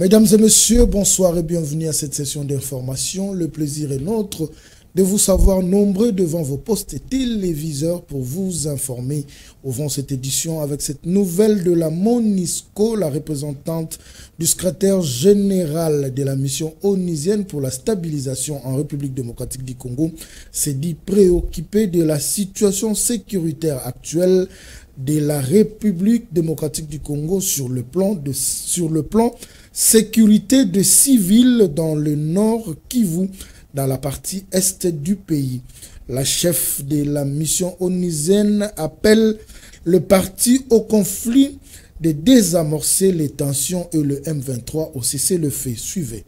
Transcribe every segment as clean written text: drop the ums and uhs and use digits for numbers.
Mesdames et messieurs, bonsoir et bienvenue à cette session d'information. Le plaisir est nôtre de vous savoir nombreux devant vos postes téléviseurs pour vous informer. Ouvrons cette édition avec cette nouvelle de la MONUSCO, la représentante du secrétaire général de la mission onusienne pour la stabilisation en République démocratique du Congo, s'est dit préoccupée de la situation sécuritaire actuelle de la République démocratique du Congo sur le plan sécurité de civils dans le nord Kivu, dans la partie est du pays. La chef de la mission onusienne appelle le parti au conflit de désamorcer les tensions et le M23 au cessez-le-feu. Suivez.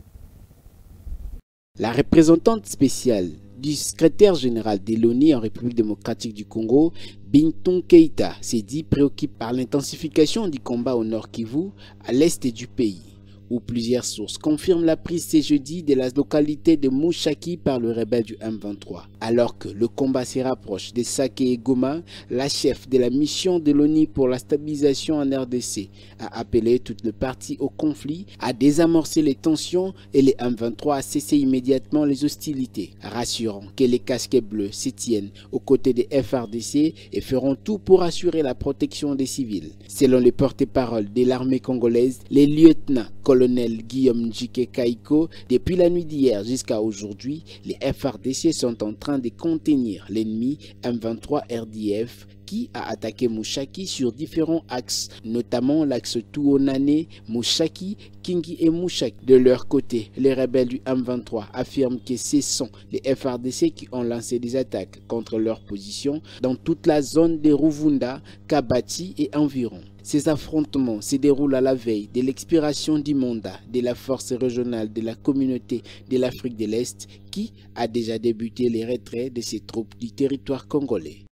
La représentante spéciale du secrétaire général de l'ONU en République démocratique du Congo, Bintou Keïta, s'est dit préoccupé par l'intensification du combat au nord Kivu, à l'est du pays, où plusieurs sources confirment la prise ce jeudi de la localité de Mushaki par le rebelle du M23. Alors que le combat se rapproche de Sake et Goma, la chef de la mission de l'ONU pour la stabilisation en RDC a appelé toute le parti au conflit à désamorcer les tensions et les M23 à cesser immédiatement les hostilités, rassurant que les casquettes bleus se tiennent aux côtés des FRDC et feront tout pour assurer la protection des civils. Selon les porte-parole de l'armée congolaise, les lieutenants colonel Guillaume Njike Kaiko, depuis la nuit d'hier jusqu'à aujourd'hui, les FRDC sont en train de contenir l'ennemi M23 RDF qui a attaqué Mushaki sur différents axes, notamment l'axe Tuonane, Mushaki, Kingi et Mushaki. De leur côté, les rebelles du M23 affirment que ce sont les FRDC qui ont lancé des attaques contre leur position dans toute la zone de Ruvunda, Kabati et environ. Ces affrontements se déroulent à la veille de l'expiration du mandat de la force régionale de la communauté de l'Afrique de l'Est qui a déjà débuté les retraits de ses troupes du territoire congolais.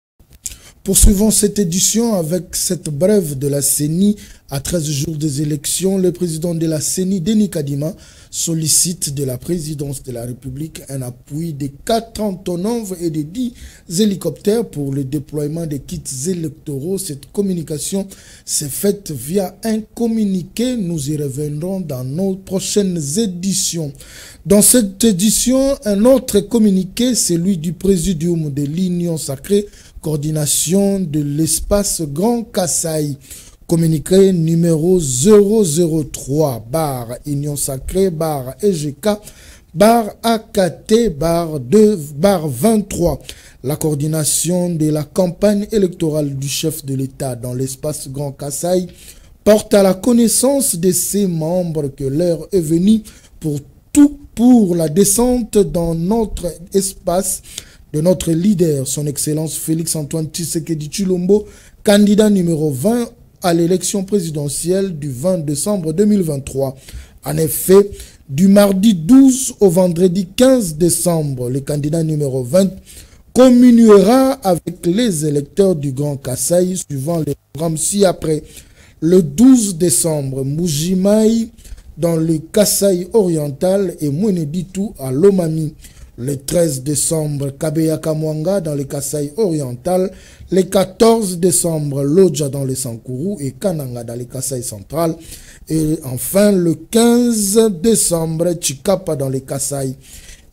Poursuivons cette édition avec cette brève de la CENI. À 13 jours des élections, le président de la CENI, Denis Kadima, sollicite de la présidence de la République un appui de 4 Antonov et de 10 hélicoptères pour le déploiement des kits électoraux. Cette communication s'est faite via un communiqué. Nous y reviendrons dans nos prochaines éditions. Dans cette édition, un autre communiqué, celui du présidium de l'Union sacrée, coordination de l'espace Grand Kasaï. Communiqué numéro 003 bar Union Sacrée bar EGK bar AKT bar 2 bar 23. La coordination de la campagne électorale du chef de l'État dans l'espace Grand Kasaï porte à la connaissance de ses membres que l'heure est venue pour la descente dans notre espace de notre leader, son Excellence Félix-Antoine Tshisekedi Tshilombo, candidat numéro 20 à l'élection présidentielle du 20 décembre 2023. En effet, du mardi 12 au vendredi 15 décembre, le candidat numéro 20 communiera avec les électeurs du Grand Kasaï suivant les programmes ci-après. Le 12 décembre, Moujimaï dans le Kasaï oriental et Mweneditu à Lomami. Le 13 décembre, Kabeya Kamwanga dans le Kasaï oriental. Le 14 décembre, Lodja dans le Sankourou et Kananga dans le Kasaï central. Et enfin, le 15 décembre, Chikapa dans le Kasaï.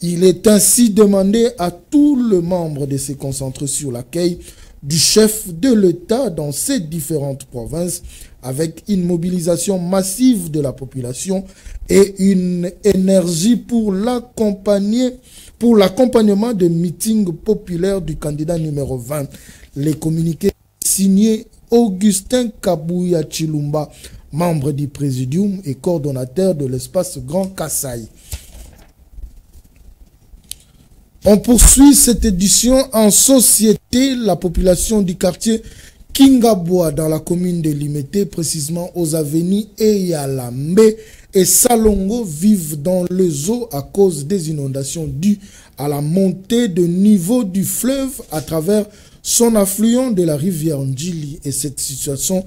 Il est ainsi demandé à tous les membres de se concentrer sur l'accueil du chef de l'État dans ces différentes provinces avec une mobilisation massive de la population et une énergie pour l'accompagnement des meetings populaires du candidat numéro 20. Les communiqués signés Augustin Kabouya Chilumba, membre du présidium et coordonnateur de l'espace Grand Kasaï. On poursuit cette édition en société. La population du quartier Kingaboa dans la commune de Limete, précisément aux avenues Eyalambe et Salongo, vivent dans les eaux à cause des inondations dues à la montée de niveau du fleuve à travers son affluent de la rivière Ndjili. Et cette situation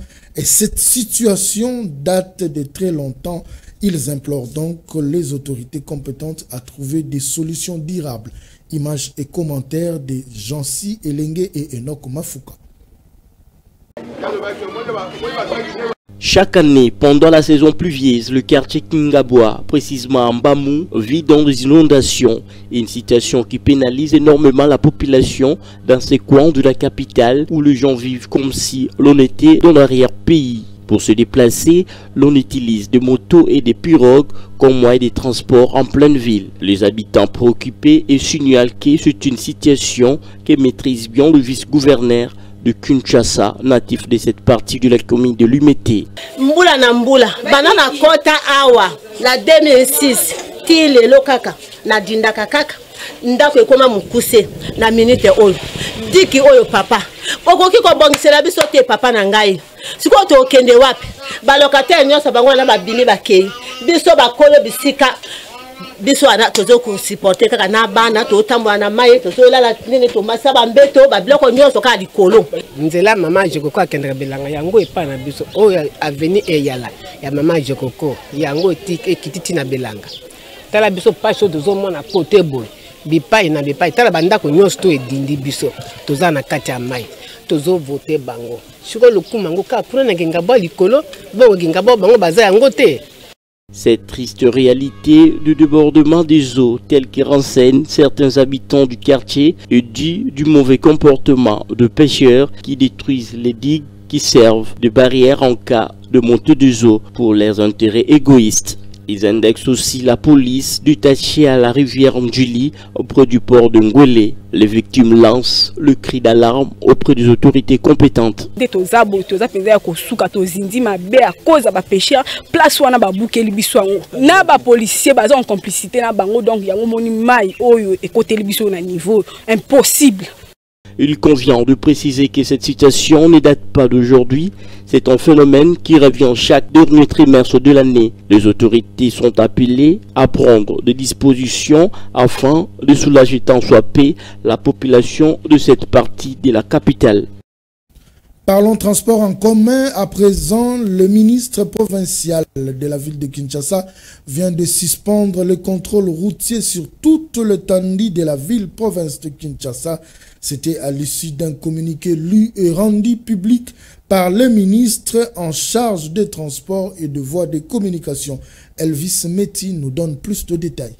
date de très longtemps. Ils implorent donc les autorités compétentes à trouver des solutions durables. Images et commentaires de Jansi Elenge et Enoch Mafuka. Chaque année, pendant la saison pluvieuse, le quartier Kingaboa, précisément en Bamou, vit dans des inondations. Une situation qui pénalise énormément la population dans ces coins de la capitale où les gens vivent comme si l'on était dans l'arrière-pays. Pour se déplacer, l'on utilise des motos et des pirogues comme moyen de transport en pleine ville. Les habitants préoccupés et signalent que c'est une situation que maîtrise bien le vice-gouverneur de Kinshasa, natif de cette partie de la commune de Lumete. Mbula na mbula, banana kota awa, la 2006, tile lokaka, na dindaka kaka, ndako ekoma mukuse, na minute oyo, diki oyo papa, okoki ko bongisela biso te papa na ngai, siko to okende wapi, balokataire nyonso bango na babimi bakei, biso bakolo bisika, biso ana tozo ko supporter kaka na bana to tambola na mai to so lala nini to masaba mbeto ba biloko nyonso ka likolo nzela mama jekoko akendra belanga yango epa na biso oyo avenue eyala ya mama jekoko yango ekititi na belanga tala biso paso tozo mona côté boy bipai na bipai tala bandako nyonso to edindi biso toza na kati ya mai tozo voter bango siko lokuma ngo ka prena ngengabo likolo bongo ngengabo bango baza yango te. Cette triste réalité de débordement des eaux telle que renseignent certains habitants du quartier est due du mauvais comportement de pêcheurs qui détruisent les digues qui servent de barrière en cas de montée des eaux pour leurs intérêts égoïstes. Ils indexent aussi la police détachée à la rivière Ndjili auprès du port de Ngwele. Les victimes lancent le cri d'alarme auprès des autorités compétentes. Il convient de préciser que cette situation ne date pas d'aujourd'hui. C'est un phénomène qui revient chaque dernier trimestre de l'année. Les autorités sont appelées à prendre des dispositions afin de soulager tant soit peu la population de cette partie de la capitale. Parlons transport en commun. À présent, le ministre provincial de la ville de Kinshasa vient de suspendre le contrôle routier sur toute l'étendue de la ville-province de Kinshasa. C'était à l'issue d'un communiqué lu et rendu public par le ministre en charge des transports et de voies de communication. Elvis Meti nous donne plus de détails.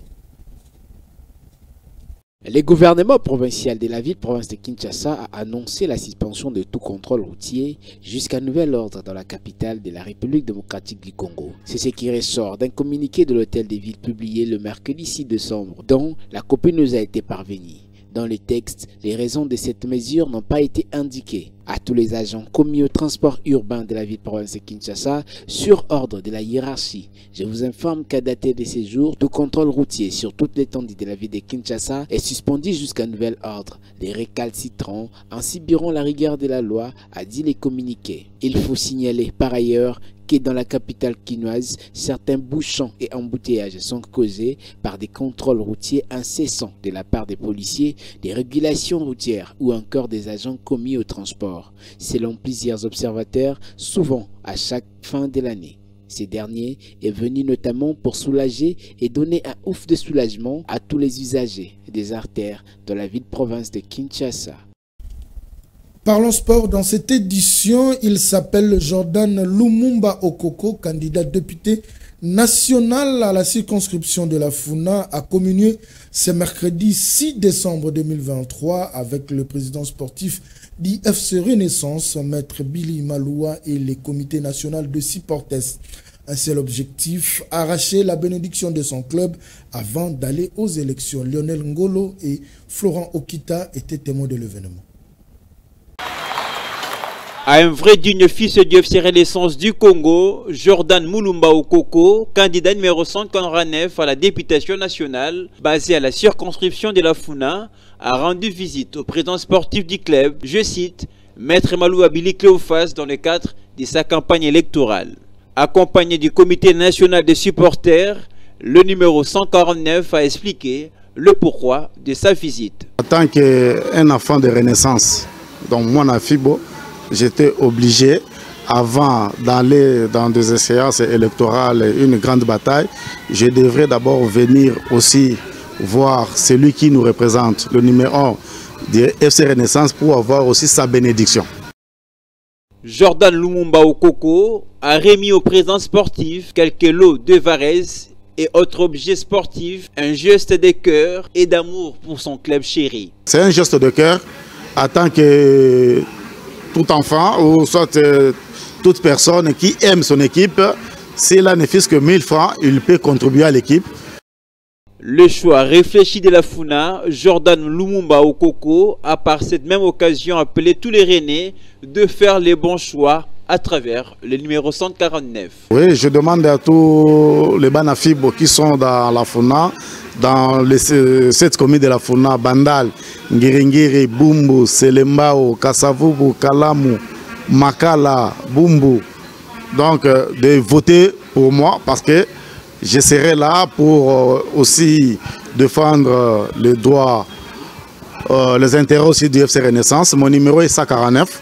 Le gouvernement provincial de la ville-province de Kinshasa a annoncé la suspension de tout contrôle routier jusqu'à nouvel ordre dans la capitale de la République démocratique du Congo. C'est ce qui ressort d'un communiqué de l'hôtel des villes publié le mercredi 6 décembre, dont la copie nous a été parvenue. Dans le texte, les raisons de cette mesure n'ont pas été indiquées. À tous les agents commis au transport urbain de la ville-province de Kinshasa, sur ordre de la hiérarchie, je vous informe qu'à dater de ces jours, tout contrôle routier sur toute l'étendue de la ville de Kinshasa est suspendu jusqu'à nouvel ordre. Les récalcitrants en subiront la rigueur de la loi, a dit les communiqués. Il faut signaler par ailleurs que dans la capitale quinoise, certains bouchons et embouteillages sont causés par des contrôles routiers incessants de la part des policiers, des régulations routières ou encore des agents commis au transport. Selon plusieurs observateurs, souvent à chaque fin de l'année. Ces derniers est venu notamment pour soulager et donner un ouf de soulagement à tous les usagers des artères de la ville-province de Kinshasa. Parlons sport. Dans cette édition, il s'appelle Jordan Lumumba Okoko, candidat député national à la circonscription de la Funa, a communié ce mercredi 6 décembre 2023 avec le président sportif d'IFC Renaissance, Maître Billy Maloua, et les comités nationaux de supporters. Un seul objectif, arracher la bénédiction de son club avant d'aller aux élections. Lionel Ngolo et Florent Okita étaient témoins de l'événement. À un vrai digne fils du FC Renaissance du Congo, Jordan Mulumba Okoko, candidat numéro 149 à la députation nationale, basé à la circonscription de la Funa, a rendu visite au président sportif du club, je cite, Maître Maloua Billy Cléophas dans le cadre de sa campagne électorale. Accompagné du comité national des supporters, le numéro 149 a expliqué le pourquoi de sa visite. En tant qu'un enfant de Renaissance, donc moi, Nafibo, j'étais obligé, avant d'aller dans des séances électorales, une grande bataille, je devrais d'abord venir aussi voir celui qui nous représente, le numéro 1 de FC Renaissance, pour avoir aussi sa bénédiction. Jordan Lumumba Okoko a remis aux présents sportifs quelques lots de Varese et autres objets sportifs, un geste de cœur et d'amour pour son club chéri. C'est un geste de cœur en tant que tout enfant ou soit toute personne qui aime son équipe. S'il a ne fût-ce que 1000 francs, il peut contribuer à l'équipe. Le choix réfléchi de la FUNA, Jordan Lumumba Okoko a par cette même occasion appelé tous les Rennais de faire les bons choix à travers le numéro 149. Oui, je demande à tous les Banafibos qui sont dans la FUNA, dans les 7 communes de la FUNA, Bandal, Ngiringiri, Bumbu, Selembao, Kasavubu, Kalamu, Makala, Bumbu, donc de voter pour moi parce que je serai là pour aussi défendre les droits, les intérêts aussi du FC Renaissance. Mon numéro est 149.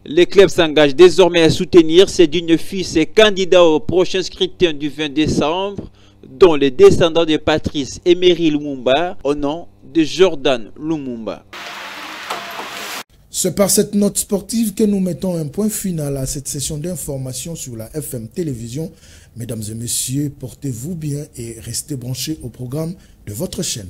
Les clubs s'engagent désormais à soutenir ces dignes fils et candidats au prochain scrutin du 20 décembre, dont les descendants de Patrice Emery Lumumba, au nom de Jordan Lumumba. C'est par cette note sportive que nous mettons un point final à cette session d'information sur la FM Télévision. Mesdames et messieurs, portez-vous bien et restez branchés au programme de votre chaîne.